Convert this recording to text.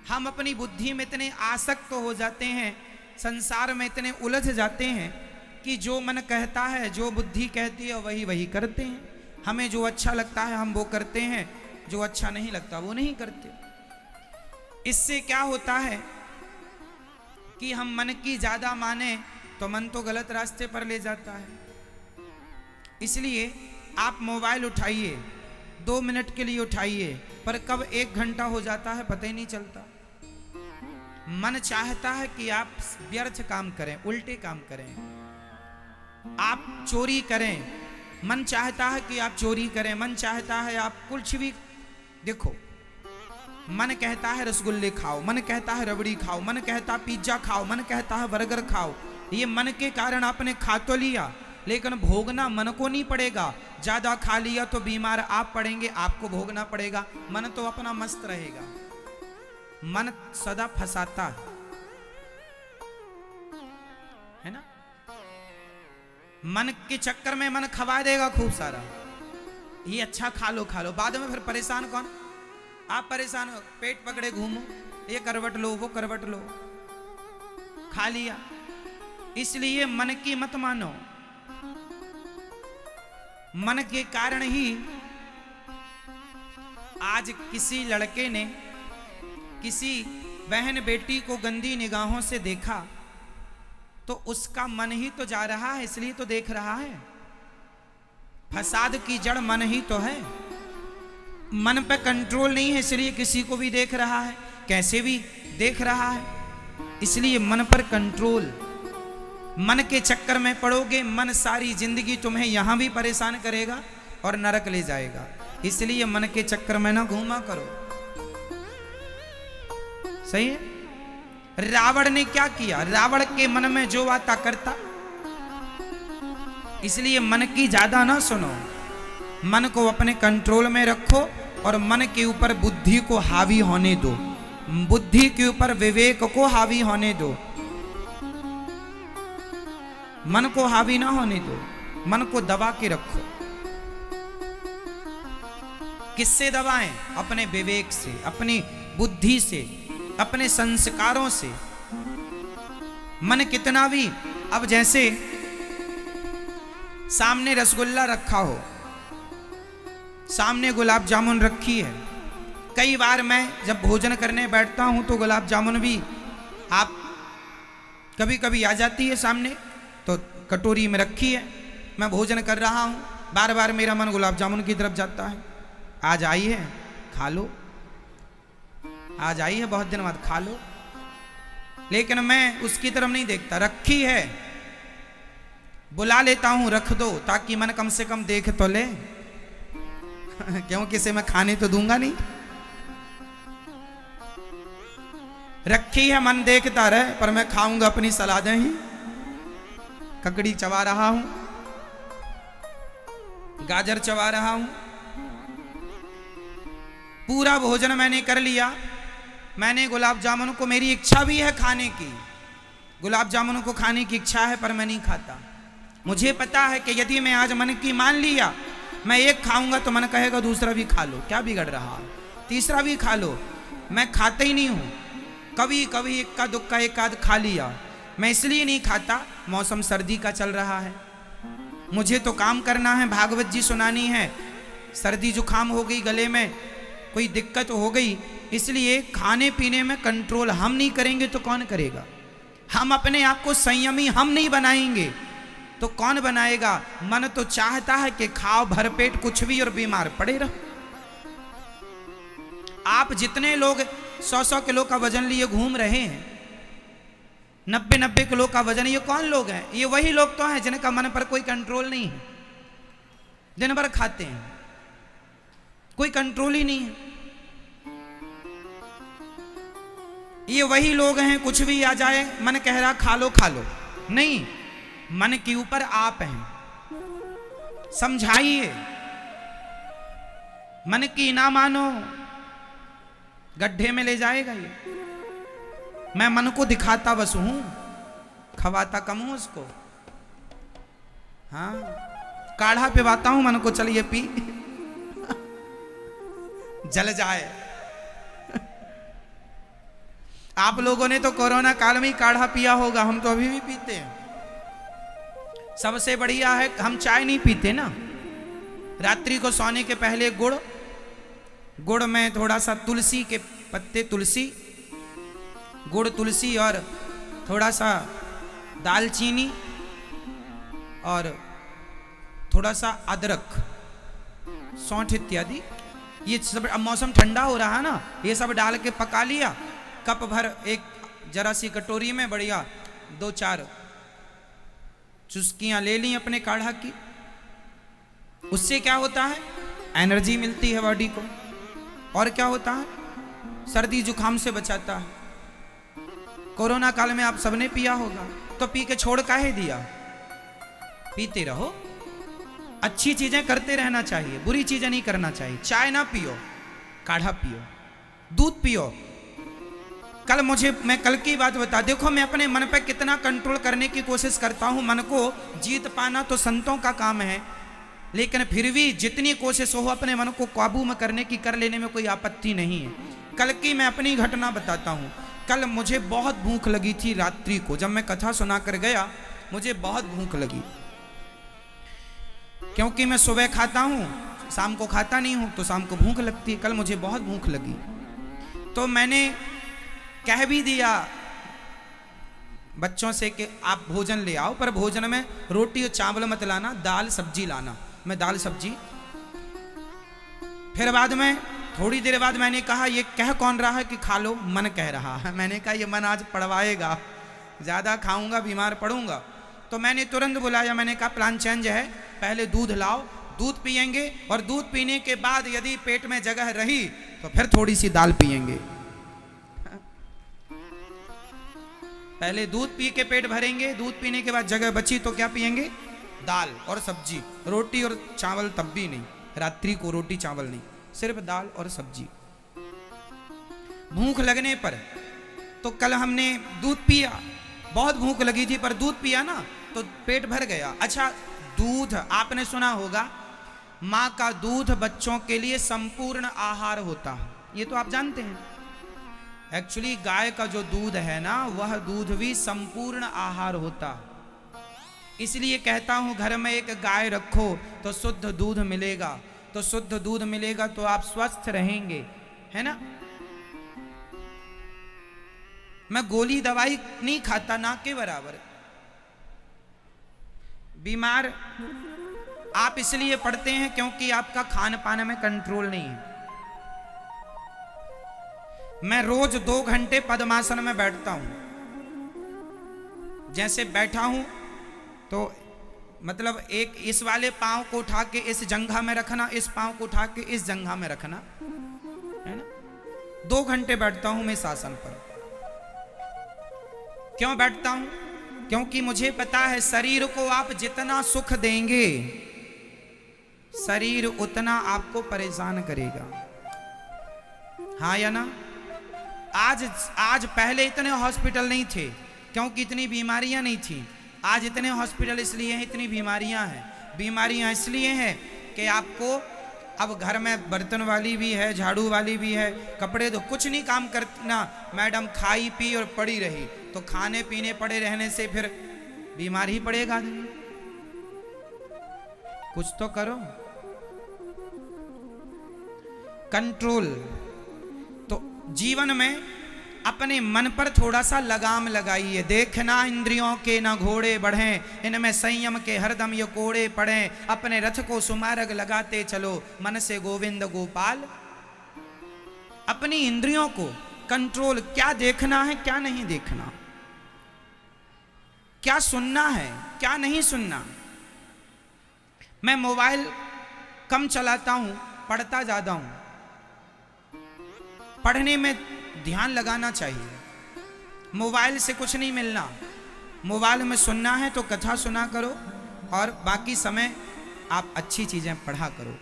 हम अपनी बुद्धि में इतने आसक्त हो जाते हैं, संसार में इतने उलझ जाते हैं कि जो मन कहता है, जो बुद्धि कहती है वही वही करते हैं। हमें जो अच्छा लगता है हम वो करते हैं, जो अच्छा नहीं लगता वो नहीं करते। इससे क्या होता है कि हम मन की ज्यादा माने तो मन तो गलत रास्ते पर ले जाता है। इसलिए आप मोबाइल उठाइए, 2 मिनट के लिए उठाइए, पर कब 1 घंटा हो जाता है पता ही नहीं चलता। मन चाहता है कि आप व्यर्थ काम करें, उल्टे काम करें, आप चोरी करें, मन चाहता है कि आप चोरी करें, मन चाहता है आप कुछ भी। देखो, मन कहता है रसगुल्ले खाओ, मन कहता है रबड़ी खाओ, मन कहता है पिज्जा खाओ, मन कहता है बर्गर खाओ। ये मन के कारण आपने खा तो लिया, लेकिन भोगना मन को नहीं पड़ेगा। ज्यादा खा लिया तो बीमार आप पड़ेंगे, आपको भोगना पड़ेगा। मन तो अपना मस्त रहेगा। मन सदा फंसाता है ना। मन के चक्कर में मन खवा देगा खूब सारा, ये अच्छा खा लो खा लो, बाद में फिर परेशान कौन? आप परेशान हो, पेट पकड़े घूमो, ये करवट लो वो करवट लो, खा लिया। इसलिए मन की मत मानो। मन के कारण ही आज किसी लड़के ने किसी बहन बेटी को गंदी निगाहों से देखा तो उसका मन ही तो जा रहा है, इसलिए तो देख रहा है। फसाद की जड़ मन ही तो है। मन पे कंट्रोल नहीं है, इसलिए किसी को भी देख रहा है, कैसे भी देख रहा है। इसलिए मन पर कंट्रोल। मन के चक्कर में पड़ोगे, मन सारी जिंदगी तुम्हें यहां भी परेशान करेगा और नरक ले जाएगा। इसलिए मन के चक्कर में ना घूमा करो। सही है। रावण ने क्या किया? रावण के मन में जो आता करता। इसलिए मन की ज्यादा ना सुनो, मन को अपने कंट्रोल में रखो और मन के ऊपर बुद्धि को हावी होने दो, बुद्धि के ऊपर विवेक को हावी होने दो। मन को हावी ना होने दो, मन को दबा के रखो। किससे दबाएं? अपने विवेक से, अपनी बुद्धि से, अपने संस्कारों से। मन कितना भी, अब जैसे सामने रसगुल्ला रखा हो, सामने गुलाब जामुन रखी है। कई बार मैं जब भोजन करने बैठता हूं तो गुलाब जामुन भी आप कभी कभी आ जाती है सामने, तो कटोरी में रखी है, मैं भोजन कर रहा हूं, बार बार मेरा मन गुलाब जामुन की तरफ जाता है। आज आई है खा लो, आज आई है बहुत दिन बाद खा लो, लेकिन मैं उसकी तरफ नहीं देखता। रखी है, बुला लेता हूं रख दो, ताकि मन कम से कम देख तो ले क्योंकि इसे मैं खाने तो दूंगा नहीं। रखी है, मन देखता रहे, पर मैं खाऊंगा अपनी सलादें ही। ककड़ी चबा रहा हूं, गाजर चबा रहा हूं, पूरा भोजन मैंने कर लिया। मैंने गुलाब जामुन को, मेरी इच्छा भी है खाने की, गुलाब जामुन को खाने की इच्छा है, पर मैं नहीं खाता। मुझे पता है कि यदि मैं आज मन की मान लिया, मैं एक खाऊंगा तो मन कहेगा दूसरा भी खा लो, क्या बिगड़ रहा है, तीसरा भी खा लो। मैं खाता ही नहीं हूं। कभी कभी इक्का दुक्का एक आध खा लिया। मैं इसलिए नहीं खाता, मौसम सर्दी का चल रहा है, मुझे तो काम करना है, भागवत जी सुनानी है। सर्दी जुकाम हो गई, गले में कोई दिक्कत हो गई, इसलिए खाने पीने में कंट्रोल हम नहीं करेंगे तो कौन करेगा? हम अपने आप को संयमी हम नहीं बनाएंगे तो कौन बनाएगा? मन तो चाहता है कि खाओ भरपेट कुछ भी और बीमार पड़े रहो। आप जितने लोग 100-100 किलो का वजन लिए घूम रहे हैं, 90-90 किलो का वजन, ये कौन लोग हैं? ये वही लोग तो हैं जिनका मन पर कोई कंट्रोल नहीं है, दिन भर खाते हैं, कोई कंट्रोल ही नहीं है। ये वही लोग हैं, कुछ भी आ जाए मन कह रहा खा लो खा लो, नहीं, मन के ऊपर आप हैं। समझाइए, मन की ना मानो, गड्ढे में ले जाएगा ये। मैं मन को दिखाता बस हूं, खवाता कम हूं उसको। हाँ, काढ़ा पिवाता हूं मन को, चलिए पी जल जाए। आप लोगों ने तो कोरोना काल में ही काढ़ा पिया होगा, हम तो अभी भी पीते हैं। सबसे बढ़िया है, हम चाय नहीं पीते ना। रात्रि को सोने के पहले गुड़ में थोड़ा सा तुलसी के पत्ते, तुलसी, गुड़, तुलसी और थोड़ा सा दालचीनी और थोड़ा सा अदरक, सौंठ इत्यादि, ये सब, अब मौसम ठंडा हो रहा है ना, ये सब डाल के पका लिया। कप भर एक जरा सी कटोरी में बढ़िया 2-4 चुस्कियां ले ली अपने काढ़ा की। उससे क्या होता है, एनर्जी मिलती है बॉडी को। और क्या होता है, सर्दी जुकाम से बचाता है। कोरोना काल में आप सबने पिया होगा, तो पी के छोड़ काहे दिया? पीते रहो, अच्छी चीजें करते रहना चाहिए, बुरी चीजें नहीं करना चाहिए। चाय ना पियो, काढ़ा पियो, दूध पियो। मैं कल की बात बता, देखो मैं अपने मन पे कितना कंट्रोल करने की कोशिश करता हूं। मन को जीत पाना तो संतों का काम है, लेकिन फिर भी जितनी कोशिश हो अपने मन को काबू में करने की, कर लेने में कोई आपत्ति नहीं है। कल की मैं अपनी घटना बताता हूं। कल मुझे बहुत भूख लगी थी रात्रि को, जब मैं कथा सुना कर गया मुझे बहुत भूख लगी, क्योंकि मैं सुबह खाता हूं, शाम को खाता नहीं हूं, तो शाम को भूख लगती है। कल मुझे बहुत भूख लगी, तो मैंने कह भी दिया बच्चों से कि आप भोजन ले आओ, पर भोजन में रोटी और चावल मत लाना, दाल सब्जी लाना। मैं दाल सब्जी, फिर बाद में थोड़ी देर बाद मैंने कहा ये कह कौन रहा है कि खा लो? मन कह रहा है। मैंने कहा ये मन आज पड़वाएगा, ज़्यादा खाऊंगा बीमार पड़ूंगा। तो मैंने तुरंत बुलाया, मैंने कहा प्लान चेंज है, पहले दूध लाओ, दूध पियेंगे, और दूध पीने के बाद यदि पेट में जगह रही तो फिर थोड़ी सी दाल पियेंगे। पहले दूध पी के पेट भरेंगे, दूध पीने के बाद जगह बची तो क्या पियेंगे? दाल और सब्जी, रोटी और चावल तब भी नहीं, रात्रि को रोटी चावल नहीं, सिर्फ दाल और सब्जी। भूख लगने पर, तो कल हमने दूध पिया, बहुत भूख लगी थी पर दूध पिया ना तो पेट भर गया। अच्छा, दूध आपने सुना होगा, माँ का दूध बच्चों के लिए संपूर्ण आहार होता है, ये तो आप जानते हैं। एक्चुअली गाय का जो दूध है ना, वह दूध भी संपूर्ण आहार होता है। इसलिए कहता हूं घर में एक गाय रखो तो शुद्ध दूध मिलेगा, तो शुद्ध दूध मिलेगा तो आप स्वस्थ रहेंगे, है ना। मैं गोली दवाई नहीं खाता, ना के बराबर। बीमार आप इसलिए पड़ते हैं क्योंकि आपका खान पान में कंट्रोल नहीं है। मैं रोज 2 घंटे पद्मासन में बैठता हूं। जैसे बैठा हूं तो मतलब एक इस वाले पांव को उठा के इस जंघा में रखना, इस पांव को उठा के इस जंघा में रखना, है ना। 2 घंटे बैठता हूं मैं इस आसन पर। क्यों बैठता हूं? क्योंकि मुझे पता है शरीर को आप जितना सुख देंगे, शरीर उतना आपको परेशान करेगा, हाँ या ना। आज पहले इतने हॉस्पिटल नहीं थे क्योंकि इतनी बीमारियां नहीं थी। आज इतने हॉस्पिटल इसलिए हैं, इतनी बीमारियां हैं। बीमारियां इसलिए हैं कि आपको अब घर में बर्तन वाली भी है, झाड़ू वाली भी है, कपड़े तो कुछ नहीं काम करना, मैडम खाई पी और पड़ी रही, तो खाने पीने पड़े रहने से फिर बीमार ही पड़ेगा आदमी। कुछ तो करो, कंट्रोल। तो जीवन में अपने मन पर थोड़ा सा लगाम लगाइए। देखना इंद्रियों के न घोड़े बढ़ें, इनमें संयम के हरदम ये कोड़े पड़ें, अपने रथ को सुमार्ग लगाते चलो, मन से गोविंद गोपाल। अपनी इंद्रियों को कंट्रोल, क्या देखना है क्या नहीं देखना, क्या सुनना है क्या नहीं सुनना। मैं मोबाइल कम चलाता हूं, पढ़ता ज्यादा हूं। पढ़ने में ध्यान लगाना चाहिए, मोबाइल से कुछ नहीं मिलना। मोबाइल में सुनना है तो कथा सुना करो, और बाकी समय आप अच्छी चीजें पढ़ा करो।